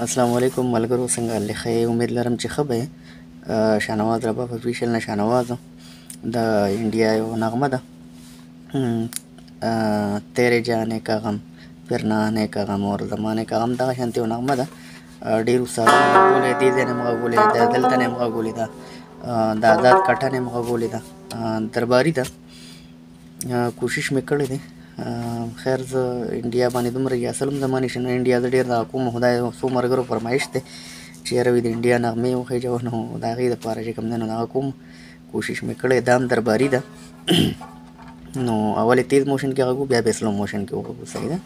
السلام علیکم ملګرو، څنګه حال ښه یې؟ امید لرم چې ښه به یې. شاهنواز رباب افیشیل نه شاهنوازه د انډیا یو نغمه ده. تیرې جانے کا غم پھر نہ آنے کا غم اور زمانے کا غم دغه شانتې یو نغمه ده. ډېر استادانو غږولې، دې ځای نه مې غږولې ده، دلته نه مې غږولې ده، د آزاد کټه نه مې غږولې ده، درباري ده. کوشش مې کړی دی. خیر زه انډیا باندې دومره اصل هم زما نشي، انډیا زه ډېر دغه کوم، خدای څو ملګرو فرمایش دی چې یاره وي د انډیا نغمې وخېږوه، نو د هغې دپاره چې کوم دی نو دغه کوم کوشش مې کړی. دا هم درباري ده. نو اول یې تیز موشن کې غږو، بیا بیا سلو موشن کې وغږو. صحیح ده.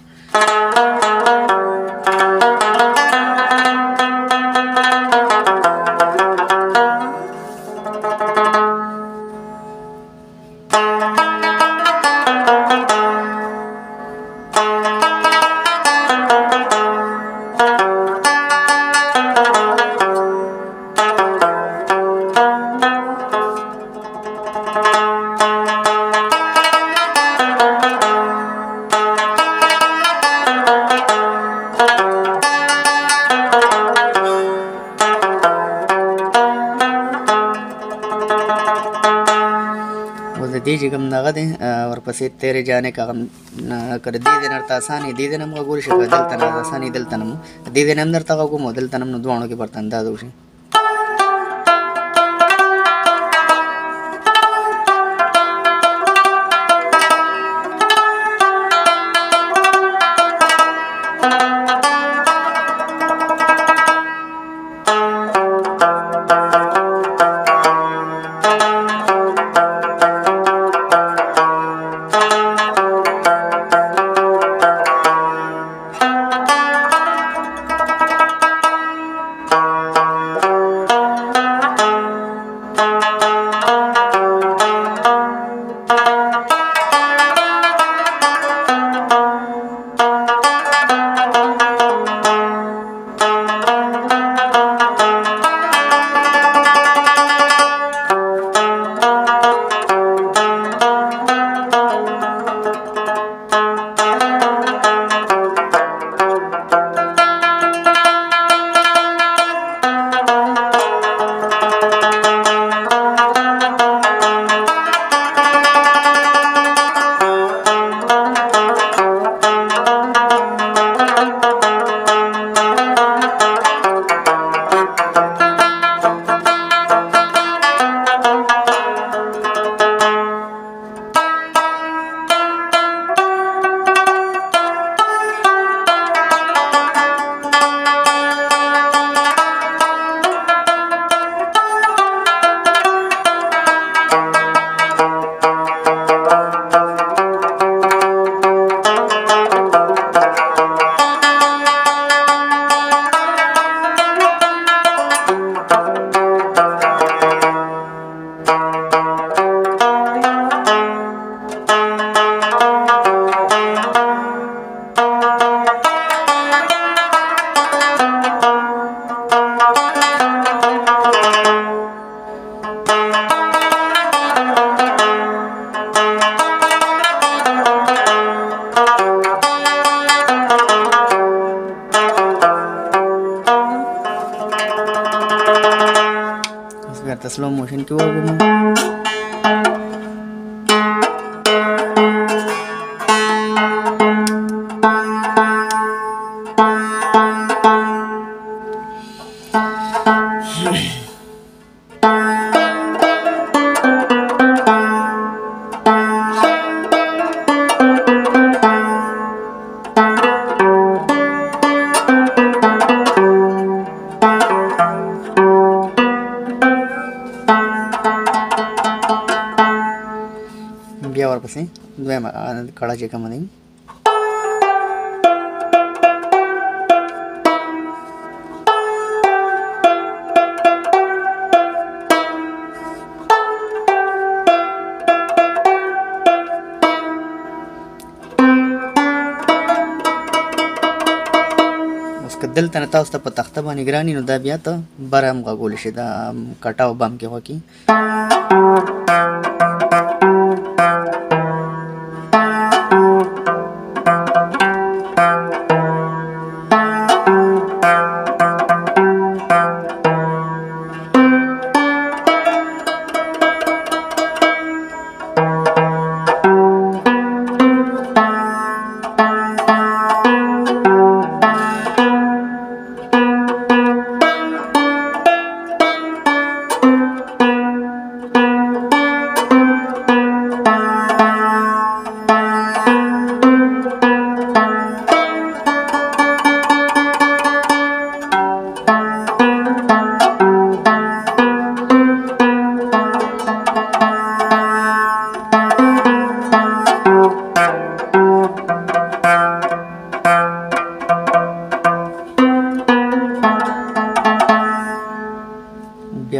اوس د دې چې کوم دغه دی ورپسې تیرې جانے کا غم که د دې ځای نه درته اسان یې دې ځای نه هم غږولی شي، که دلته نه اسان یې دلته نه هم، دې ځای نه هم درته غږوم او دلته نه هم، نو دواړو کې ورته اندازه وشي. بیرته سلو موشن کې وګورم. بیا ورپسې دویمه کړه چې کومه دی اوس که دلته نه تاسو ته په تخته باندې ګراني، نو دا بیا ته بره هم غږولی شي، دا کټه او بم کې وکړي.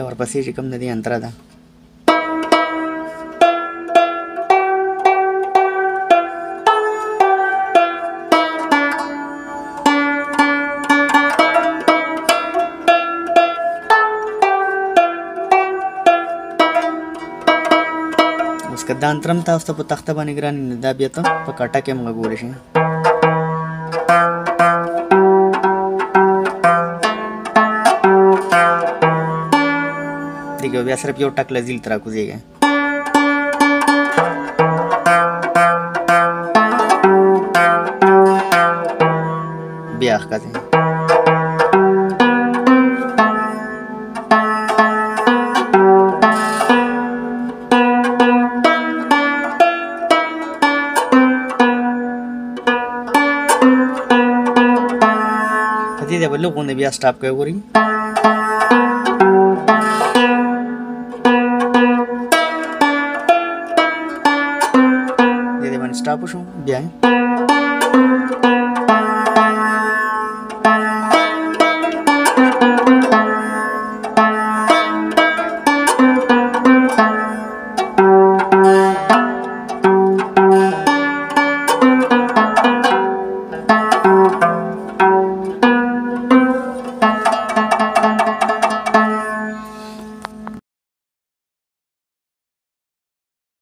ورپسې چې کوم د دې انتره ده اوس که دا انترم تاسو ته په تخته باندې ګران نه دا بیا ته په کټه کې هم غوړی شي دیکھو بیا صرف یو ټک لذیل تر کوزیږي بیا ښکته دې د بل غونډه بیا سټاپ کوي ګوري دې باندې سټاپ شو بیا